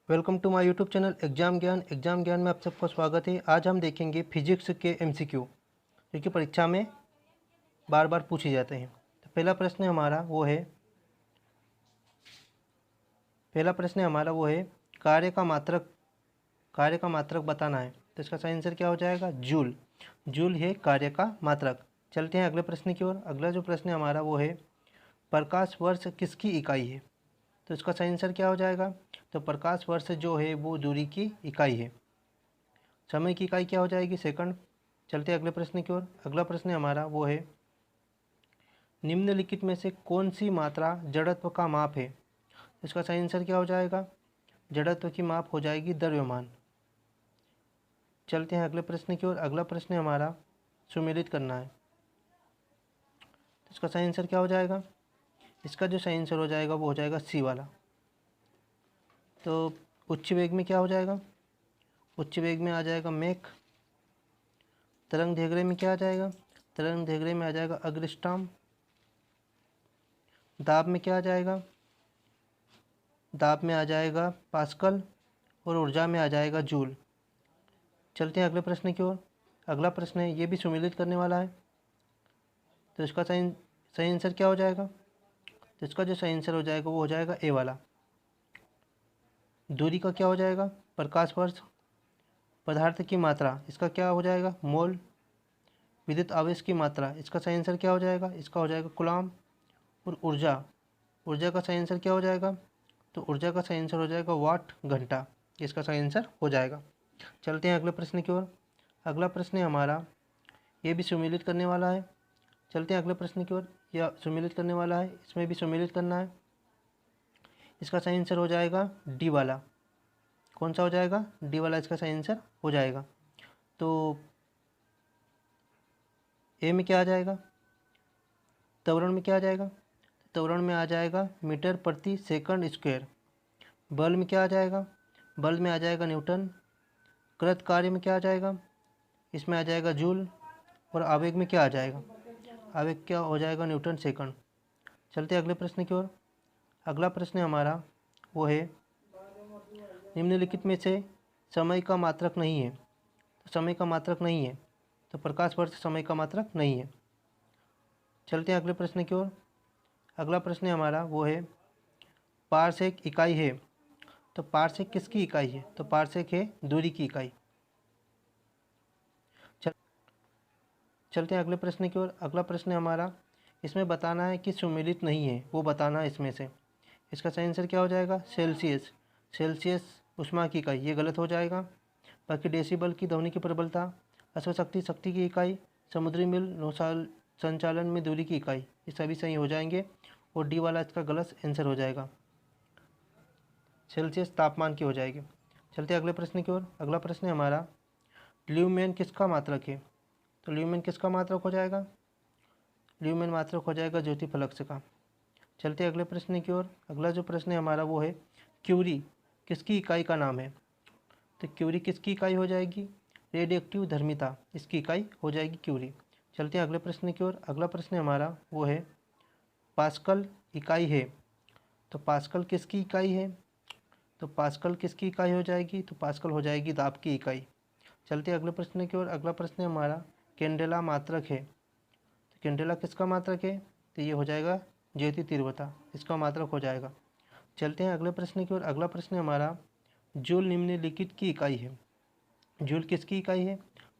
Welcome to my YouTube channel exam Gyan में आप सबका स्वागत है। आज हम देखेंगे फिजिक्स के एमसीक्यू जो कि परीक्षा में बार बार पूछे जाते हैं। तो पहला प्रश्न हमारा वो है कार्य का मात्रक बताना है। तो इसका सही आंसर क्या हो जाएगा? जूल। जूल है कार्य का मात्रक। चलते हैं अगले प्रश्न की ओर। अगला जो प्रश्न हमारा वो है प्रकाश वर्ष किसकी इकाई है? तो इसका सही आंसर क्या हो जाएगा? तो प्रकाश वर्ष जो है वो दूरी की इकाई है। समय की इकाई क्या हो जाएगी? सेकंड। चलते हैं अगले प्रश्न की ओर। अगला प्रश्न हमारा वो है निम्नलिखित में से कौन सी मात्रा जड़त्व का माप है? इसका सही आंसर क्या हो जाएगा? जड़त्व की माप हो जाएगी द्रव्यमान। चलते हैं अगले प्रश्न की ओर। अगला प्रश्न हमारा सुमेलित करना है। इसका सही आंसर क्या हो जाएगा? इसका जो सही आंसर हो जाएगा वो हो जाएगा सी वाला। तो उच्च वेग में क्या हो जाएगा? उच्च वेग में आ जाएगा मैक। तरंग दैर्घ्य में क्या आ जाएगा? तरंग दैर्घ्य में आ जाएगा अग्रस्टाम। दाब में क्या आ जाएगा? दाब में आ जाएगा पास्कल। और ऊर्जा में आ जाएगा जूल। चलते हैं अगले प्रश्न की ओर। अगला प्रश्न है, ये भी सुमेलित करने वाला है। तो इसका सही आंसर क्या हो जाएगा? तो इसका जो सही आंसर हो जाएगा वो हो जाएगा ए वाला। दूरी का क्या हो जाएगा? प्रकाश वर्ष। पदार्थ की मात्रा, इसका क्या हो जाएगा? मोल। विद्युत आवेश की मात्रा, इसका सही आंसर क्या हो जाएगा? इसका हो जाएगा कूलॉम। और ऊर्जा, ऊर्जा का सही आंसर क्या हो जाएगा? तो ऊर्जा का सही आंसर हो जाएगा वाट घंटा। इसका सही आंसर हो जाएगा। चलते हैं अगले प्रश्न की ओर। अगला प्रश्न हमारा ये भी सुमेलित करने वाला है। चलते हैं अगले प्रश्न की ओर। यह सुमेलित करने वाला है, इसमें भी सुमेलित करना है। इसका सही आंसर हो जाएगा डी वाला। कौन सा हो जाएगा? डी वाला इसका सही आंसर हो जाएगा। तो ए में क्या आ जाएगा? त्वरण में क्या आ जाएगा? त्वरण में आ जाएगा मीटर प्रति सेकंड स्क्वायर। बल में क्या आ जाएगा? बल में आ जाएगा न्यूटन। कृत कार्य में क्या आ जाएगा? इसमें आ जाएगा जूल। और आवेग में क्या आ जाएगा? आवेग क्या हो जाएगा? Newton second. चलते हैं अगले प्रश्न की ओर। अगला प्रश्न हमारा वो है निम्नलिखित में से समय का मात्रक नहीं है। तो समय का मात्रक नहीं है, तो प्रकाश वर्ष समय का मात्रक नहीं है। चलते हैं अगले प्रश्न की ओर। अगला प्रश्न हमारा वो है पारसेक इकाई है। तो पारसेक किसकी इकाई है? तो पारसेक है दूरी की इकाई। चलते हैं अगले प्रश्न की ओर। अगला प्रश्न हमारा इसमें बताना है कि सुमेलित नहीं है, वो बताना है इसमें से। इसका सही आंसर क्या हो जाएगा? सेल्सियस। सेल्सियस ऊष्मा की इकाई, ये गलत हो जाएगा। बाकी डेसिबल की ध्वनि की प्रबलता, अश्वशक्ति शक्ति की इकाई, समुद्री मील नौसाल संचालन में दूरी की इकाई, ये सभी सही हो जाएंगे। और डी वाला इसका गलत आंसर हो जाएगा। सेल्सियस तापमान की हो जाएगी। चलते अगले प्रश्न की ओर। अगला प्रश्न हमारा ल्यूमेन किसका मात्रक है? तो ल्यूमेन किसका मात्रक हो जाएगा? ल्यूमेन मात्रक हो जाएगा ज्योति फलक का। चलते अगले प्रश्न की ओर। अगला जो प्रश्न है हमारा वो है क्यूरी किसकी इकाई का नाम है? तो क्यूरी किसकी इकाई हो जाएगी? रेडियोएक्टिव धर्मिता, इसकी इकाई हो जाएगी क्यूरी। चलते हैं अगले प्रश्न की ओर। अगला प्रश्न हमारा वो है पास्कल इकाई है। तो पास्कल किसकी इकाई है? तो पास्कल किसकी इकाई हो जाएगी? तो पास्कल हो जाएगी दाब की इकाई। चलते हैं अगले प्रश्न की ओर। अगला प्रश्न हमारा कैंडेला मात्रक है। तो कैंडेला किसका मात्रक है? तो ये हो जाएगा ज्योति तीव्रता, इसका मात्रक हो जाएगा। चलते हैं अगले प्रश्न की ओर। अगला प्रश्न हमारा जूल निम्नलिखित की इकाई है। जूल किसकी इकाई है?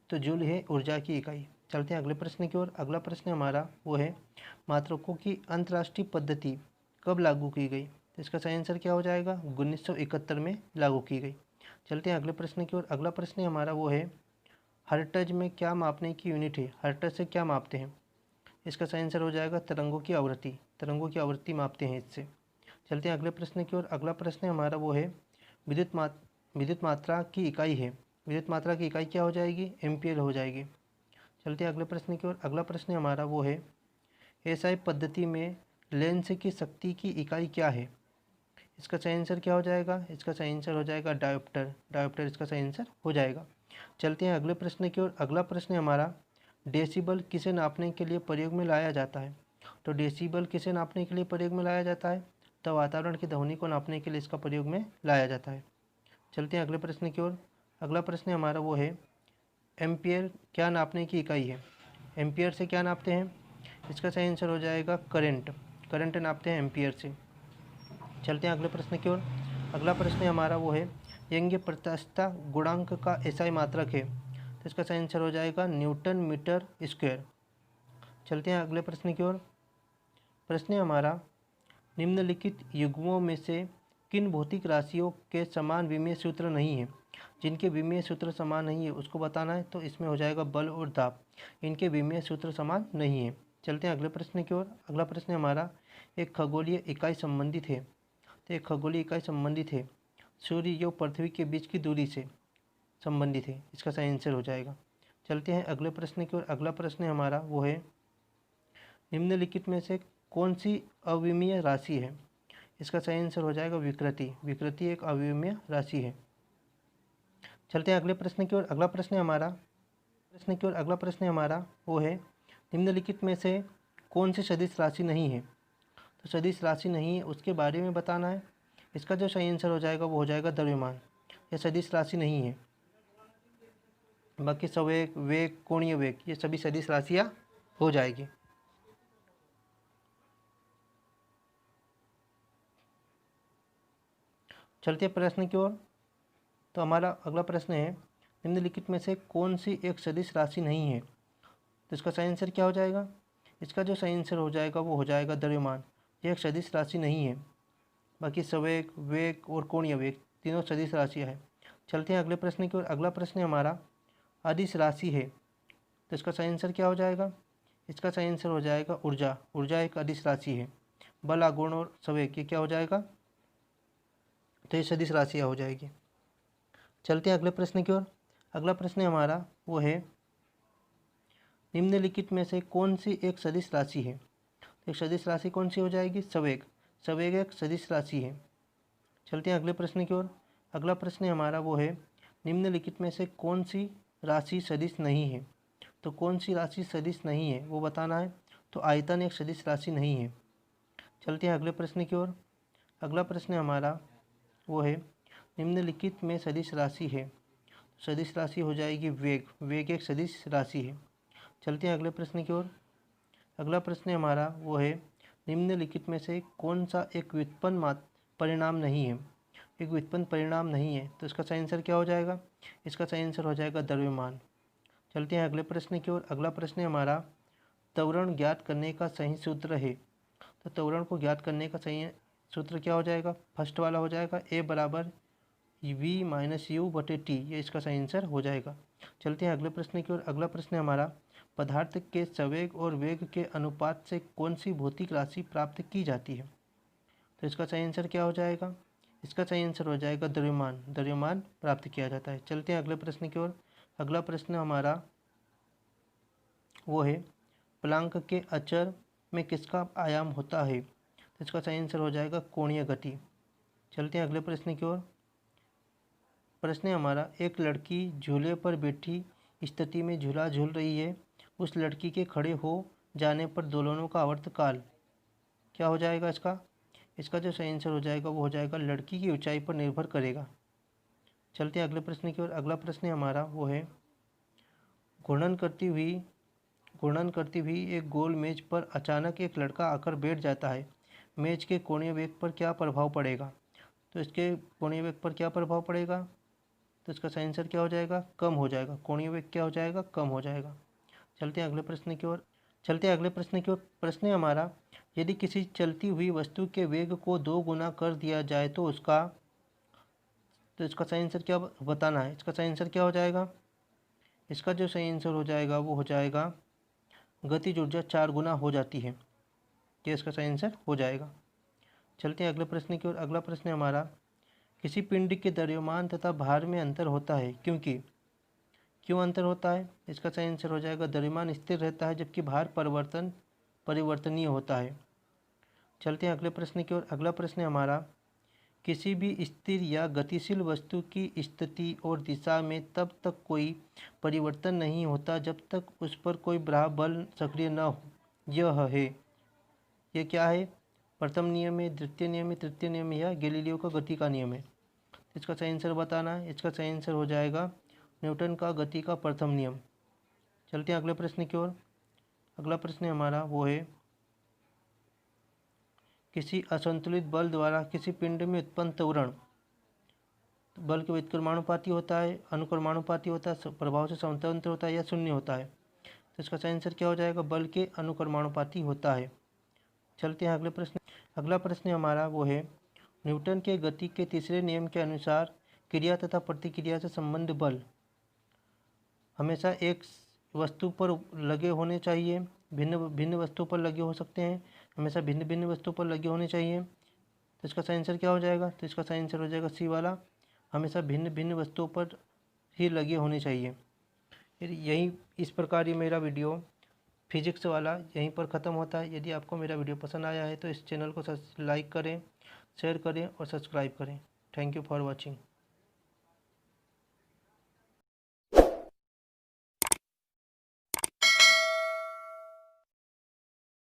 तो जूल है ऊर्जा की इकाई। चलते हैं अगले प्रश्न की ओर। अगला प्रश्न हमारा वो है मात्रकों की अंतर्राष्ट्रीय पद्धति कब लागू की गई? तो इसका सही आंसर क्या हो जाएगा? 1971 में लागू की गई। चलते हैं अगले प्रश्न की ओर। अगला प्रश्न हमारा वो है हर्ट्ज में क्या मापने की यूनिट है? हर्ट्ज से क्या मापते हैं? इसका सही आंसर हो जाएगा तरंगों की आवृत्ति। तरंगों की आवृत्ति मापते हैं इससे। चलते हैं अगले प्रश्न की ओर। अगला प्रश्न हमारा वो है विद्युत मात्रा की इकाई है। विद्युत मात्रा की इकाई क्या हो जाएगी? एम्पियर हो जाएगी। चलते हैं अगले प्रश्न की ओर। अगला प्रश्न हमारा वो है एसआई पद्धति में लेंस की शक्ति की इकाई क्या है? इसका सही आंसर क्या हो जाएगा? इसका सही आंसर हो जाएगा डायोप्टर। डायोप्टर इसका सही आंसर हो जाएगा। चलते हैं अगले प्रश्न की ओर। अगला प्रश्न हमारा डेसिबल किसे नापने के लिए प्रयोग में लाया जाता है? तो डेसिबल किसे नापने के लिए प्रयोग में लाया जाता है? तो वातावरण की ध्वनि को नापने के लिए इसका प्रयोग में लाया जाता है। चलते हैं अगले प्रश्न की ओर। अगला प्रश्न हमारा वो है, एम्पियर क्या नापने की इकाई है? एम्पियर से क्या नापते हैं? इसका सही आंसर हो जाएगा करंट। करंट नापते हैं एम्पियर से। चलते हैं अगले प्रश्न की ओर। अगला प्रश्न हमारा वो है, यंग प्रत्यास्थता गुणांक का एसआई मात्रक है, तो इसका सही आंसर हो जाएगा न्यूटन मीटर स्क्वायर। चलते हैं अगले प्रश्न की ओर। प्रश्न हमारा, निम्नलिखित युग्मों में से किन भौतिक राशियों के समान विमीय सूत्र नहीं है? जिनके विमीय सूत्र समान नहीं है उसको बताना है, तो इसमें हो जाएगा बल और दाब। इनके विमीय सूत्र समान नहीं है। चलते हैं अगले प्रश्न की ओर। अगला प्रश्न हमारा, एक खगोलीय इकाई संबंधित है, तो एक खगोलीय इकाई संबंधित है सूर्य या पृथ्वी के बीच की दूरी से संबंधित है, इसका सही आंसर हो जाएगा। चलते हैं अगले प्रश्न की ओर। अगला प्रश्न हमारा वो है, निम्नलिखित में से कौन सी अविमीय राशि है? इसका सही आंसर हो जाएगा विकृति। विकृति एक अविमीय राशि है। चलते हैं अगले प्रश्न की ओर। अगला प्रश्न हमारा वो है, निम्नलिखित में से कौन सी सदिश राशि नहीं है? तो सदिश राशि नहीं है उसके बारे में बताना है। इसका जो सही आंसर हो जाएगा वो हो जाएगा द्रव्यमान। यह सदिश राशि नहीं है। बाकी संवेग, वेग, कोणीय वेग ये सभी सदिश राशियाँ हो जाएगी। चलते हैं प्रश्न की ओर। तो हमारा अगला प्रश्न है, निम्नलिखित में से कौन सी एक सदिश राशि नहीं है? तो इसका सही आंसर क्या हो जाएगा? इसका जो सही आंसर हो जाएगा वो हो जाएगा द्रव्यमान। यह एक सदिश राशि नहीं है। बाकी संवेग, वेग और कोणीय वेग तीनों सदिश राशियाँ हैं। चलते हैं अगले प्रश्न की ओर। अगला प्रश्न हमारा, अदिश राशि है, तो इसका सही आंसर क्या हो जाएगा? इसका सही आंसर हो जाएगा ऊर्जा। ऊर्जा एक अदिश राशि है। बल, आघूर्ण और संवेग ये क्या हो जाएगा? तो ये सदिश राशियाँ हो जाएगी। चलते हैं अगले प्रश्न की ओर। अगला प्रश्न हमारा वो है, निम्नलिखित में से कौन सी एक सदिश राशि है? एक सदिश राशि कौन सी हो जाएगी? संवेग। संवेग एक सदिश राशि है। चलते हैं अगले प्रश्न की ओर। अगला प्रश्न हमारा वो है, निम्नलिखित में से कौन सी राशि सदिश नहीं है? तो कौन सी राशि सदिश नहीं है वो बताना है। तो आयतन एक सदिश राशि नहीं है। चलते हैं अगले प्रश्न की ओर। अगला प्रश्न हमारा वो है, निम्नलिखित में सदिश राशि है, सदिश राशि हो जाएगी वेग। वेग एक सदिश राशि है। चलते हैं अगले प्रश्न की ओर। अगला प्रश्न हमारा वो है, निम्नलिखित में से कौन सा एक व्युत्पन्न परिणाम नहीं है? एक व्युत्पन्न परिणाम नहीं है, तो इसका सही आंसर क्या हो जाएगा? इसका सही आंसर हो जाएगा द्रव्यमान। चलते हैं अगले प्रश्न की ओर। अगला प्रश्न हमारा, त्वरण ज्ञात करने का सही सूत्र है, तो त्वरण को ज्ञात करने का सही सूत्र क्या हो जाएगा? फर्स्ट वाला हो जाएगा A बराबर V-U/T, ये इसका सही आंसर हो जाएगा। चलते हैं अगले प्रश्न की ओर। अगला प्रश्न हमारा, पदार्थ के संवेग और वेग के अनुपात से कौन सी भौतिक राशि प्राप्त की जाती है? तो इसका सही आंसर क्या हो जाएगा? इसका सही आंसर हो जाएगा द्रव्यमान। द्रव्यमान प्राप्त किया जाता है। चलते हैं अगले प्रश्न की ओर। अगला प्रश्न हमारा वो है, प्लांक के अचर में किसका आयाम होता है? तो इसका सही आंसर हो जाएगा कोणीय गति। चलते हैं अगले प्रश्न की ओर। प्रश्न हमारा, एक लड़की झूले पर बैठी स्थिति में झूला झूल रही है, उस लड़की के खड़े हो जाने पर दोलनों का आवर्तकाल क्या हो जाएगा? इसका जो सही आंसर हो जाएगा वो हो जाएगा लड़की की ऊंचाई पर निर्भर करेगा। चलते हैं अगले प्रश्न की ओर। अगला प्रश्न हमारा वो है, घूर्णन करती हुई एक गोल मेज पर अचानक एक लड़का आकर बैठ जाता है। मेज के कोणीय वेग पर क्या प्रभाव पड़ेगा? तो इसके कोणीय वेग पर क्या प्रभाव पड़ेगा? तो इसका सही आंसर क्या हो जाएगा? कम हो जाएगा। कोणीय वेग क्या हो जाएगा? कम हो जाएगा। चलते हैं अगले प्रश्न की ओर। प्रश्न हमारा, यदि किसी चलती हुई वस्तु के वेग को 2 गुना कर दिया जाए तो इसका सही आंसर क्या बताना है। इसका सही आंसर क्या हो जाएगा? इसका जो सही आंसर हो जाएगा वो हो जाएगा गतिज ऊर्जा 4 गुना हो जाती है। ये इसका सही आंसर हो जाएगा। चलते हैं अगले प्रश्न की ओर। अगला प्रश्न हमारा, किसी पिंड के द्रव्यमान तथा भार में अंतर होता है क्यों अंतर होता है? इसका सही आंसर हो जाएगा द्रव्यमान स्थिर रहता है जबकि भार परिवर्तनीय होता है। चलते हैं अगले प्रश्न की ओर। अगला प्रश्न हमारा, किसी भी स्थिर या गतिशील वस्तु की स्थिति और दिशा में तब तक कोई परिवर्तन नहीं होता जब तक उस पर कोई बाह्य बल सक्रिय न हो। यह क्या है? प्रथम नियम है, द्वितीय नियम है, तृतीय नियम है या गैलीलियो का गति का नियम है? इसका सही आंसर बताना है। इसका सही आंसर हो जाएगा न्यूटन का गति का प्रथम नियम। चलते हैं अगले प्रश्न की ओर। अगला प्रश्न हमारा वो है, किसी असंतुलित बल द्वारा किसी पिंड में उत्पन्न त्वरण बल के व्युत्क्रमानुपाती होता है, अनुक्रमानुपाती होता है, प्रभाव से स्वतंत्र होता है या शून्य होता है। तो इसका सही आंसर क्या हो जाएगा? बल के अनुक्रमानुपाती होता है। चलते हैं अगले प्रश्न। अगला प्रश्न हमारा वो है, न्यूटन के गति के तीसरे नियम के अनुसार क्रिया तथा प्रतिक्रिया से संबंध बल हमेशा एक वस्तु पर लगे होने चाहिए, भिन्न भिन्न वस्तु पर लगे हो सकते हैं, हमेशा भिन्न भिन्न वस्तु पर लगे होने चाहिए। तो इसका सही आंसर क्या हो जाएगा? तो इसका सही आंसर हो जाएगा सी वाला, हमेशा भिन्न भिन्न वस्तुओं पर ही लगे होने चाहिए। यही इस प्रकार ये मेरा वीडियो फिजिक्स वाला यहीं पर ख़त्म होता है। यदि आपको मेरा वीडियो पसंद आया है तो इस चैनल को लाइक करें, शेयर करें और सब्सक्राइब करें। Thank you for watching.